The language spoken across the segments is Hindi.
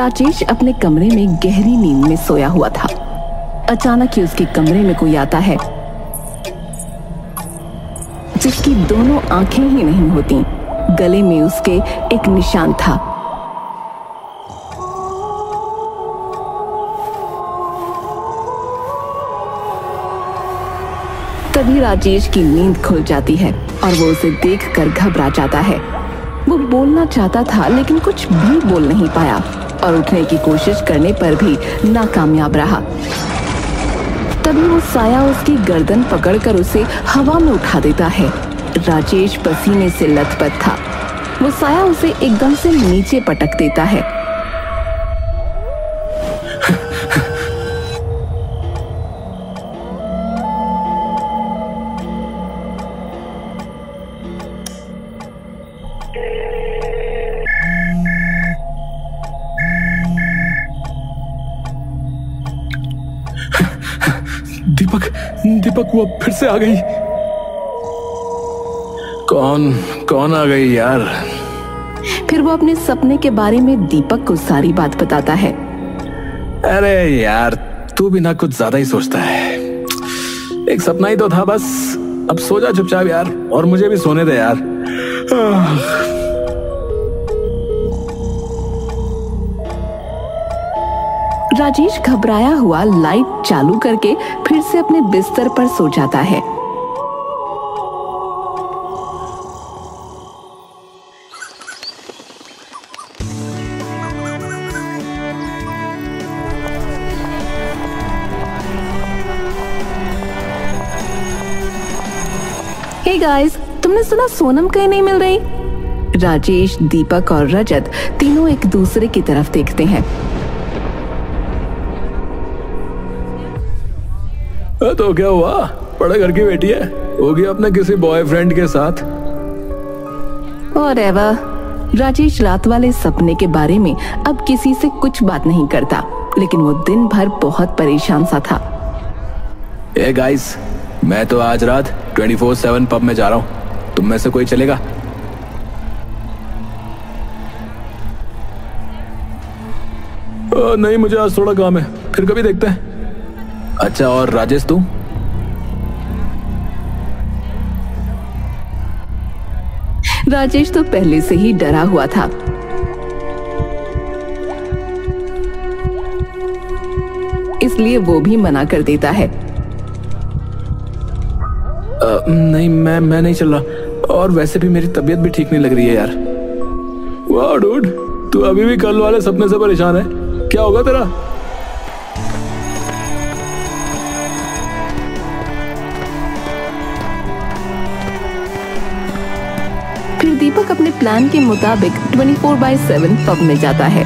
राजेश अपने कमरे में गहरी नींद में सोया हुआ था। अचानक ही उसके कमरे में कोई आता है जिसकी दोनों आंखें ही नहीं होती। गले में उसके एक निशान था। तभी राजेश की नींद खुल जाती है और वो उसे देखकर घबरा जाता है। वो बोलना चाहता था लेकिन कुछ भी बोल नहीं पाया और उठने की कोशिश करने पर भी नाकामयाब रहा। तभी वो साया उसकी गर्दन पकड़कर उसे हवा में उठा देता है। राजेश पसीने से लथपथ था। वो साया उसे एकदम से नीचे पटक देता है। दीपक वो फिर से आ गई। कौन आ गई यार? फिर वो अपने सपने के बारे में दीपक को सारी बात बताता है। अरे यार तू भी ना कुछ ज्यादा ही सोचता है। एक सपना ही तो था बस। अब सो जा चुपचाप यार, और मुझे भी सोने दे यार। राजेश घबराया हुआ लाइट चालू करके फिर से अपने बिस्तर पर सो जाता है। हे गाइस, तुमने सुना सोनम कहीं नहीं मिल रही? राजेश, दीपक और रजत तीनों एक दूसरे की तरफ देखते हैं। तो क्या हुआ? बड़े घर की बेटी है, होगी अपने किसी बॉयफ्रेंड के साथ। और राजेश रात वाले सपने के बारे में अब किसी से कुछ बात नहीं करता, लेकिन वो दिन भर बहुत परेशान सा था। ए गाइस, मैं तो आज रात 24/7 पब में जा रहा हूँ। तुम में से कोई चलेगा? नहीं, मुझे आज थोड़ा काम है, फिर कभी देखते हैं। अच्छा, और राजेश तू? राजेश तो पहले से ही डरा हुआ था। इसलिए वो भी मना कर देता है। नहीं, मैं नहीं चल रहा, और वैसे भी मेरी तबीयत भी ठीक नहीं लग रही है यार। वाह डूड, तू अभी भी कल वाले सपने से परेशान है? क्या होगा तेरा? फिर दीपक अपने प्लान के मुताबिक 24/7 पब में जाता है।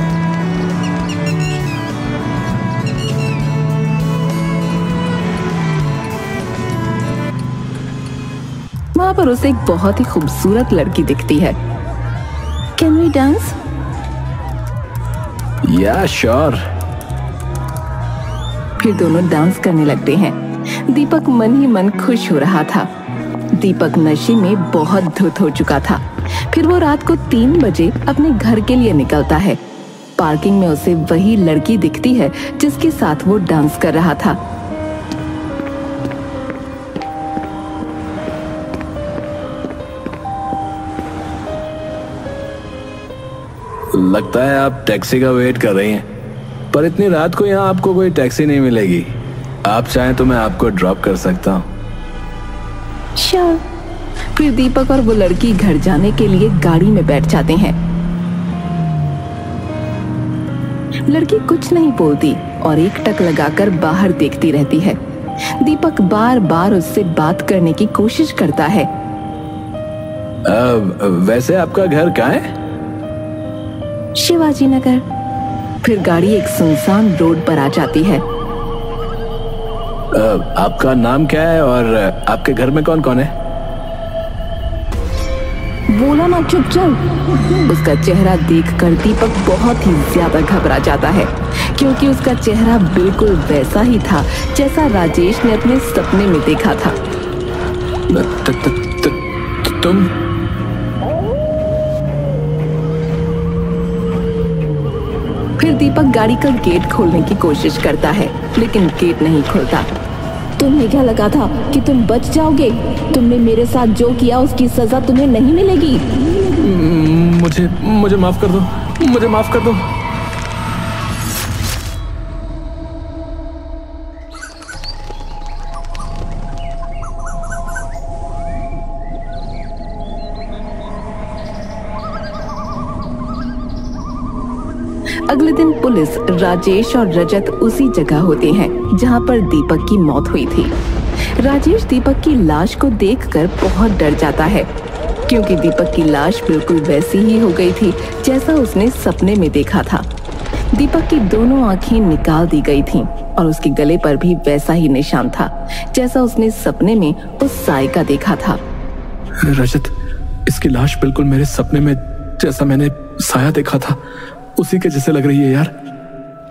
वहां पर उसे एक बहुत ही खूबसूरत लड़की दिखती है। Can we dance? या श्योर। फिर दोनों डांस करने लगते हैं। दीपक मन ही मन खुश हो रहा था। दीपक नशे में बहुत धुत हो चुका था। फिर वो रात को 3 बजे अपने घर के लिए निकलता है। पार्किंग में उसे वही लड़की दिखती है जिसके साथ वो डांस कर रहा था। लगता है आप टैक्सी का वेट कर रही हैं, पर इतनी रात को यहाँ आपको कोई टैक्सी नहीं मिलेगी। आप चाहें तो मैं आपको ड्रॉप कर सकता हूँ। श्योर। फिर दीपक और वो लड़की घर जाने के लिए गाड़ी में बैठ जाते हैं। लड़की कुछ नहीं बोलती और एक टक लगाकर बाहर देखती रहती है। दीपक बार बार उससे बात करने की कोशिश करता है। वैसे आपका घर कहाँ है? शिवाजी नगर। फिर गाड़ी एक सुनसान रोड पर आ जाती है। आपका नाम क्या है और आपके घर में कौन कौन है? बोला ना, चुप चल। उसका चेहरा देखकर दीपक बहुत ही ज्यादा घबरा जाता है, क्योंकि उसका चेहरा बिल्कुल वैसा ही था जैसा राजेश ने अपने सपने में देखा था। तुम? फिर दीपक गाड़ी का गेट खोलने की कोशिश करता है, लेकिन गेट नहीं खुलता। तुम्हें क्या लगा था कि तुम बच जाओगे? तुमने मेरे साथ जो किया उसकी सजा तुम्हें नहीं मिलेगी। मुझे माफ कर दो, मुझे माफ कर दो। अगले दिन पुलिस, राजेश और रजत उसी जगह होते हैं जहां पर दीपक की मौत हुई थी। राजेश दीपक की लाश को देखकर बहुत डर जाता है, क्योंकि दीपक की लाश बिल्कुल वैसी ही हो गई थी जैसा उसने सपने में देखा था। दीपक की दोनों आंखें निकाल दी गई थीं और उसके गले पर भी वैसा ही निशान था जैसा उसने सपने में उस साय का देखा था। रजत, इसकी लाश बिल्कुल मेरे सपने में जैसा मैंने साया देखा था उसी के जैसे लग रही है यार।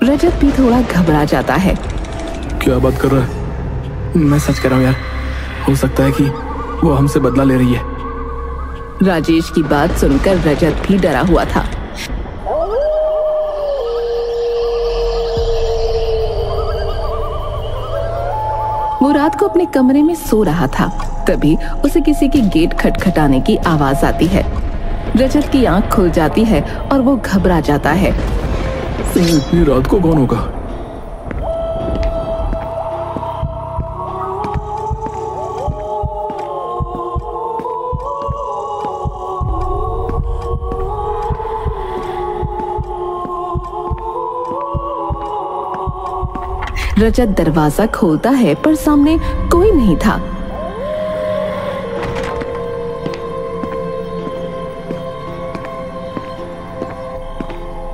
रजत भी थोड़ा घबरा जाता है। क्या बात कर रहा है? मैं सच कह रहा हूँ यार, हो सकता है कि वो हमसे बदला ले रही है। राजेश की बात सुनकर रजत भी डरा हुआ था। वो रात को अपने कमरे में सो रहा था, तभी उसे किसी की गेट खटखटाने की आवाज आती है। रजत की आंख खुल जाती है और वो घबरा जाता है। इतनी रात को कौन होगा? रजत दरवाजा खोलता है पर सामने कोई नहीं था।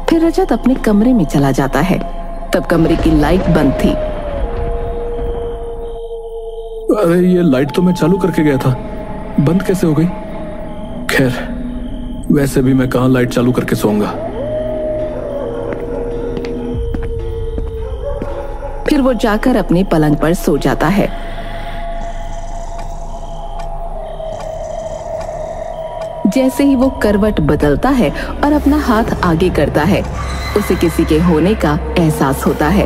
फिर रजत अपने कमरे में चला जाता है। तब कमरे की लाइट बंद थी। अरे ये लाइट तो मैं चालू करके गया था, बंद कैसे हो गई? खैर, वैसे भी मैं कहां लाइट चालू करके सोऊंगा। फिर वो जाकर अपने पलंग पर सो जाता है। जैसे ही वो करवट बदलता है और अपना हाथ आगे करता है, उसे किसी के होने का एहसास होता है।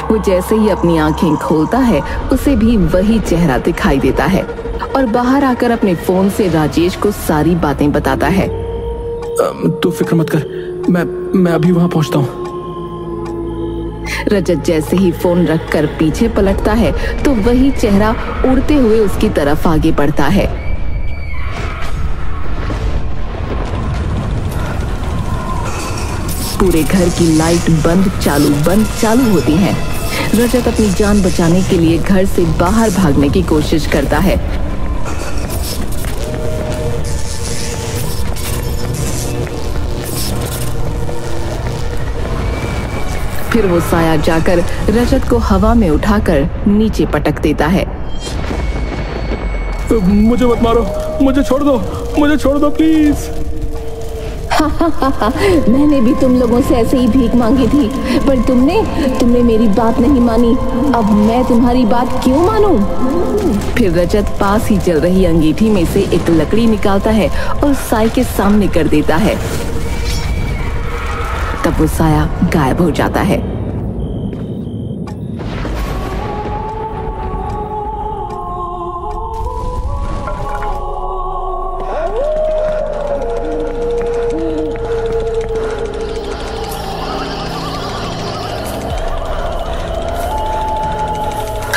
वो जैसे ही अपनी आंखें खोलता है, उसे भी वही चेहरा दिखाई देता है और बाहर आकर अपने फोन से राजेश को सारी बातें बताता है। तू फिक्र मत कर, मैं अभी वहां पहुंचता हूं। रजत जैसे ही फोन रखकर पीछे पलटता है तो वही चेहरा उड़ते हुए उसकी तरफ आगे बढ़ता है। पूरे घर की लाइट बंद चालू होती हैं। रजत अपनी जान बचाने के लिए घर से बाहर भागने की कोशिश करता है। फिर वो साया जाकर रजत को हवा में उठाकर नीचे पटक देता है। मुझे मत मारो, मुझे छोड़ दो प्लीज। मैंने भी तुम लोगों से ऐसे ही भीख मांगी थी, पर तुमने मेरी बात नहीं मानी। अब मैं तुम्हारी बात क्यों मानूं? फिर रजत पास ही चल रही अंगीठी में से एक लकड़ी निकालता है और साय के सामने कर देता है। तब वो साया गायब हो जाता है।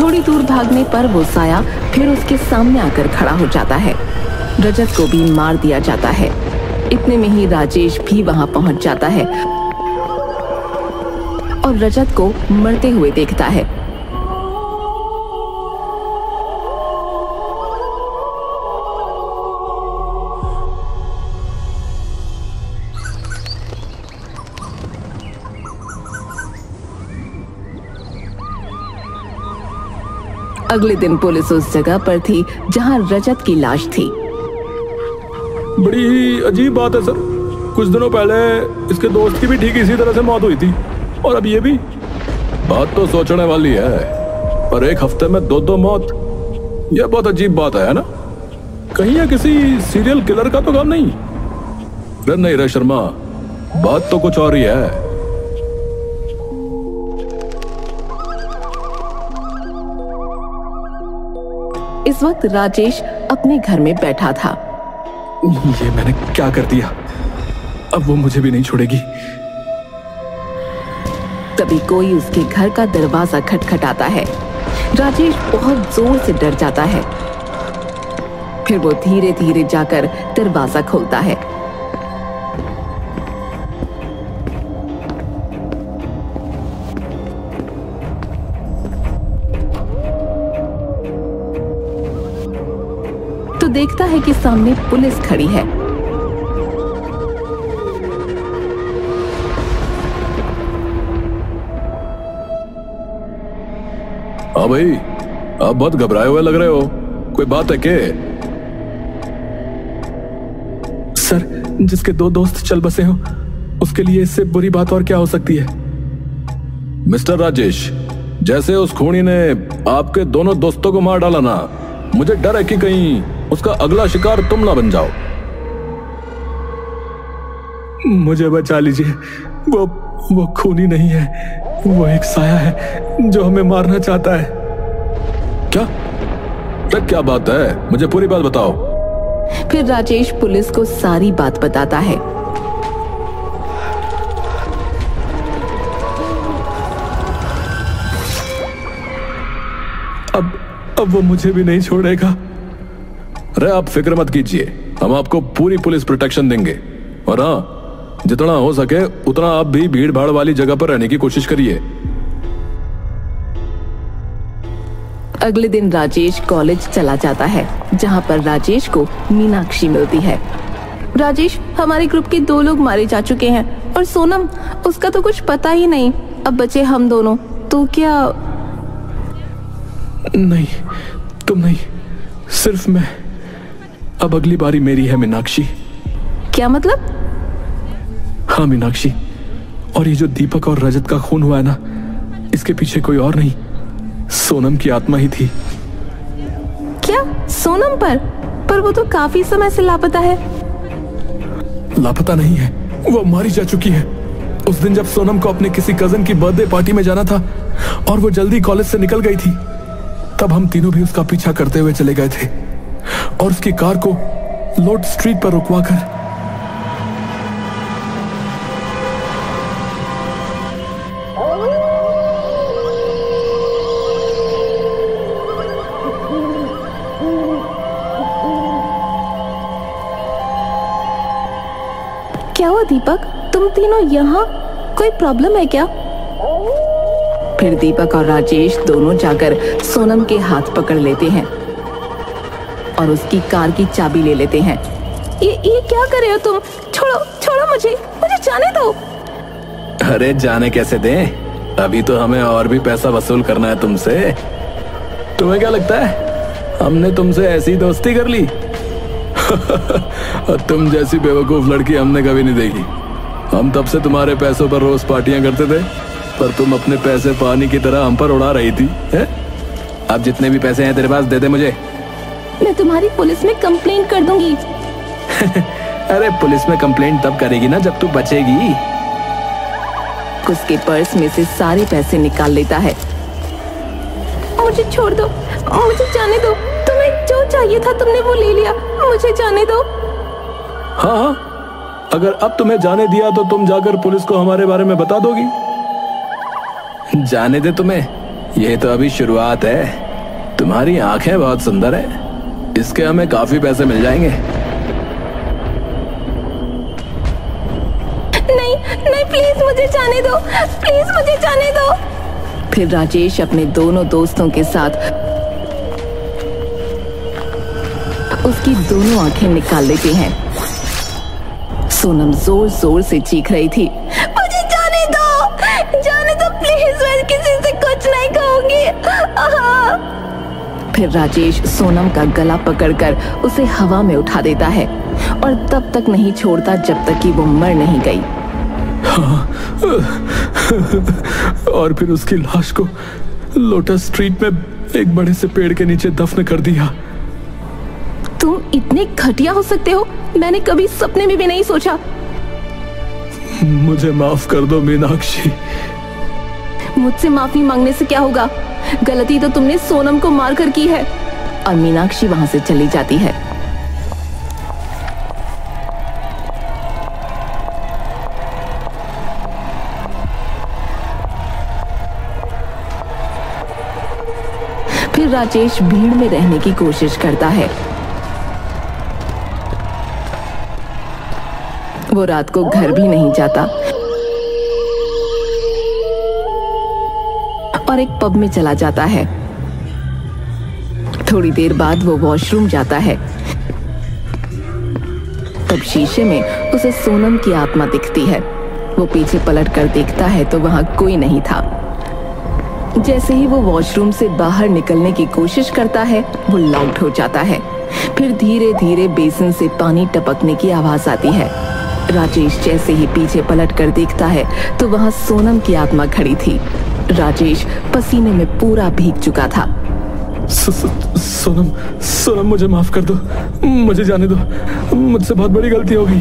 थोड़ी दूर भागने पर वो साया फिर उसके सामने आकर खड़ा हो जाता है। रजत को भी मार दिया जाता है। इतने में ही राजेश भी वहां पहुंच जाता है और रजत को मरते हुए देखता है। अगले दिन पुलिस उस जगह पर थी जहां रजत की लाश थी। बड़ी अजीब बात है सर, कुछ दिनों पहले इसके दोस्त की भी ठीक इसी तरह से मौत हुई थी, और अब ये भी। बात तो सोचने वाली है, पर एक हफ्ते में दो मौत, यह बहुत अजीब बात है ना? कहीं ये किसी सीरियल किलर का तो काम नहीं? नहीं रे शर्मा, बात तो कुछ और ही है। इस वक्त राजेश अपने घर में बैठा था। ये मैंने क्या कर दिया? अब वो मुझे भी नहीं छोड़ेगी। तभी कोई उसके घर का दरवाजा खटखटाता है। राजेश बहुत जोर से डर जाता है। फिर वो धीरे धीरे जाकर दरवाजा खोलता है। तो देखता है कि सामने पुलिस खड़ी है। हाँ भाई, आप बहुत घबराए हुए लग रहे हो, कोई बात है क्या? सर, जिसके 2 दोस्त चल बसे हो उसके लिए इससे बुरी बात और क्या हो सकती है? मिस्टर राजेश, जैसे उस खूनी ने आपके दोनों दोस्तों को मार डाला ना, मुझे डर है कि कहीं उसका अगला शिकार तुम ना बन जाओ। मुझे बचा लीजिए। वो खूनी नहीं है, वो एक साया है जो हमें मारना चाहता है। क्या बात है? मुझे पूरी बात बताओ। फिर राजेश पुलिस को सारी बात बताता है। अब वो मुझे भी नहीं छोड़ेगा। अरे आप फिक्र मत कीजिए, हम आपको पूरी पुलिस प्रोटेक्शन देंगे। और हाँ, जितना हो सके उतना आप भी भीड़ भाड़ वाली जगह पर रहने की कोशिश करिए। अगले दिन राजेश कॉलेज चला जाता है, जहां पर राजेश को मीनाक्षी मिलती है। राजेश, हमारे ग्रुप के 2 लोग मारे जा चुके हैं और सोनम, उसका तो कुछ पता ही नहीं। अब बचे हम दोनों, तो क्या? नहीं, तुम नहीं, सिर्फ मैं। अब अगली बारी मेरी है मीनाक्षी। क्या मतलब? हाँ मीनाक्षी, और ये जो दीपक और रजत का खून हुआ है ना, इसके पीछे कोई और नहीं, सोनम की आत्मा ही थी। क्या? सोनम पर वो तो काफी समय से लापता है। लापता नहीं है, वो मारी जा चुकी है। उस दिन जब सोनम को अपने किसी कजन की बर्थडे पार्टी में जाना था और वो जल्दी कॉलेज से निकल गई थी, तब हम तीनों भी उसका पीछा करते हुए चले गए थे और उसकी कार को लोड स्ट्रीट पर रुकवाकर क्या हुआ दीपक, तुम तीनों यहाँ? कोई प्रॉब्लम है क्या? फिर दीपक और राजेश दोनों जाकर सोनम के हाथ पकड़ लेते हैं और उसकी कार की चाबी ले लेते हैं। ये क्या कर रहे हो तुम? छोड़ो मुझे जाने दो। अरे जाने कैसे दें? अभी तो हमें और भी पैसा वसूल करना है तुमसे। तुम्हें क्या लगता है हमने तुमसे ऐसी दोस्ती कर ली? तुम जैसी बेवकूफ लड़की हमने कभी नहीं देखी। हम तब से तुम्हारे पैसों पर रोज पार्टियां करते थे, पर तुम अपने पैसे पानी की तरह हम पर उड़ा रही थी, हैं? अब जितने भी पैसे हैं तेरे पास दे दे मुझे। मैं तुम्हारी पुलिस में कंप्लेंट कर दूंगी। अरे पुलिस में कंप्लेंट तब करेगी ना जब तू बचेगी। उसके पर्स में से सारे पैसे निकाल लेता है। मुझे छोड़ दो, मुझे जाने दो। तुम्हें जो चाहिए था तुमने वो ले लिया, मुझे जाने दो। हाँ, अगर अब तुम्हें जाने दिया तो तुम जाकर पुलिस को हमारे बारे में बता दोगी। जाने दे तुम्हें, यह तो अभी शुरुआत है। तुम्हारी आंखें बहुत सुंदर है, इसके हमें काफी पैसे मिल जाएंगे। नहीं प्लीज मुझे जाने दो, प्लीज मुझे जाने दो। फिर राजेश अपने दोनों दोस्तों के साथ उसकी दोनों आंखें निकाल लेते हैं। सोनम जोर जोर से चीख रही थी, मुझे जाने दो प्लीज, मैं किसी से कुछ नहीं कहूंगी। फिर राजेश सोनम का गला पकड़कर उसे हवा में उठा देता है और तब तक नहीं छोड़ता जब तक कि वो मर नहीं गई। और फिर उसकी लाश को लोटस स्ट्रीट में एक बड़े से पेड़ के नीचे दफन कर दिया। तुम इतने घटिया हो सकते हो, मैंने कभी सपने में भी नहीं सोचा। मुझे माफ कर दो मीनाक्षी। मुझसे माफी मांगने से क्या होगा? गलती तो तुमने सोनम को मारकर की है। और मीनाक्षी वहां से चली जाती है। फिर राजेश भीड़ में रहने की कोशिश करता है। वो रात को घर भी नहीं जाता और एक पब में चला जाता है। थोड़ी देर बाद वो वॉशरूम जाता है। तब शीशे में उसे सोनम की आत्मा दिखती है। वो पीछे पलट कर देखता है तो वहां कोई नहीं था। जैसे ही वो वॉशरूम से बाहर निकलने की कोशिश करता है, वो लॉक्ड हो जाता है। फिर धीरे धीरे बेसिन से पानी टपकने की आवाज आती है। राजेश जैसे ही पीछे पलट कर देखता है तो वहां सोनम की आत्मा खड़ी थी। राजेश पसीने में पूरा भीग चुका था। सोनम मुझे माफ कर दो, मुझे जाने दो, मुझसे बहुत बड़ी गलती हो गई।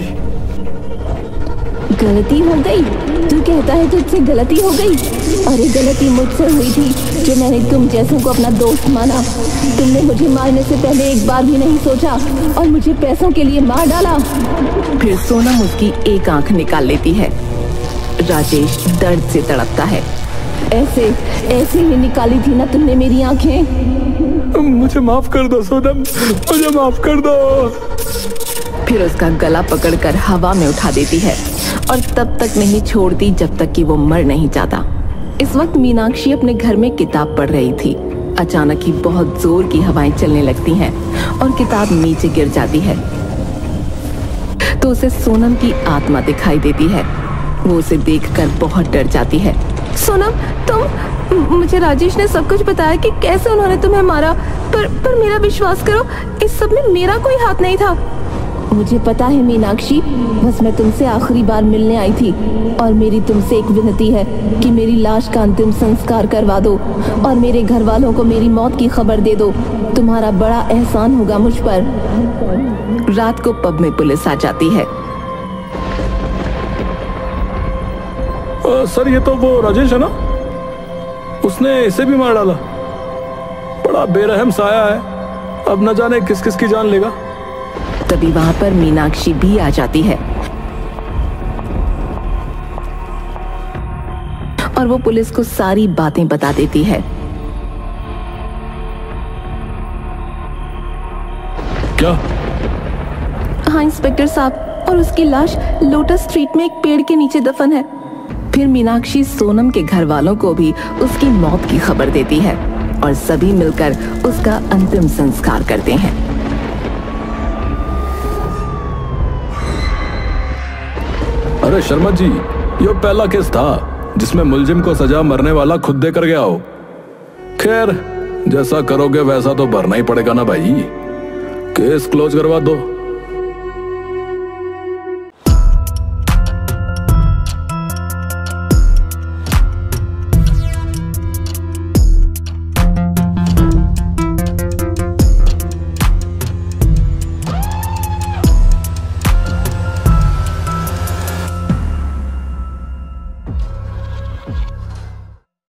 गलती हो गई? तू कहता है तुझसे गलती हो गई? अरे गलती मुझसे हुई थी जो मैंने तुम जैसों को अपना दोस्त माना। तुमने मुझे मारने से पहले एक बार भी नहीं सोचा और मुझे पैसों के लिए मार डाला। फिर सोनम उसकी एक आंख निकाल लेती है। राजेश दर्द से तड़पता है। ऐसे ही निकाली थी ना तुमने मेरी आंखें? मुझे माफ कर दो सोनम, मुझे माफ कर दो। फिर उसका गला पकड़कर हवा में उठा देती है और तब तक नहीं छोड़ती जब तक कि वो मर नहीं जाता। इस वक्त मीनाक्षी अपने घर में किताब पढ़ रही थी। अचानक ही बहुत जोर की हवाएं चलने लगती हैं और किताब नीचे गिर जाती है। तो उसे सोनम की आत्मा दिखाई देती है। वो उसे देखकर बहुत डर जाती है। सोनम, मुझे राजेश ने सब कुछ बताया कि कैसे उन्होंने तुम्हें मारा, पर मेरा विश्वास करो, इस सब में मेरा कोई हाथ नहीं था। मुझे पता है मीनाक्षी, बस मैं तुमसे आखिरी बार मिलने आई थी और मेरी तुमसे एक विनती है कि मेरी लाश का अंतिम संस्कार करवा दो और मेरे घर वालों को मेरी मौत की खबर दे दो। तुम्हारा बड़ा एहसान होगा मुझ पर। रात को पब में पुलिस आ जाती है। सर, ये तो वो राजेश है ना? उसने इसे भी मार डाला। बड़ा बेरहम साया है, अब न जाने किस किस की जान लेगा। तभी वहां पर मीनाक्षी भी आ जाती है और वो पुलिस को सारी बातें बता देती है। क्या? हाँ इंस्पेक्टर साहब, और उसकी लाश लोटस स्ट्रीट में एक पेड़ के नीचे दफन है। फिर मीनाक्षी सोनम के घर वालों को भी उसकी मौत की खबर देती है और सभी मिलकर उसका अंतिम संस्कार करते हैं। अरे शर्मा जी, ये पहला केस था जिसमें मुलजिम को सजा मरने वाला खुद देकर गया हो। खैर, जैसा करोगे वैसा तो भरना ही पड़ेगा ना भाई। केस क्लोज करवा दो।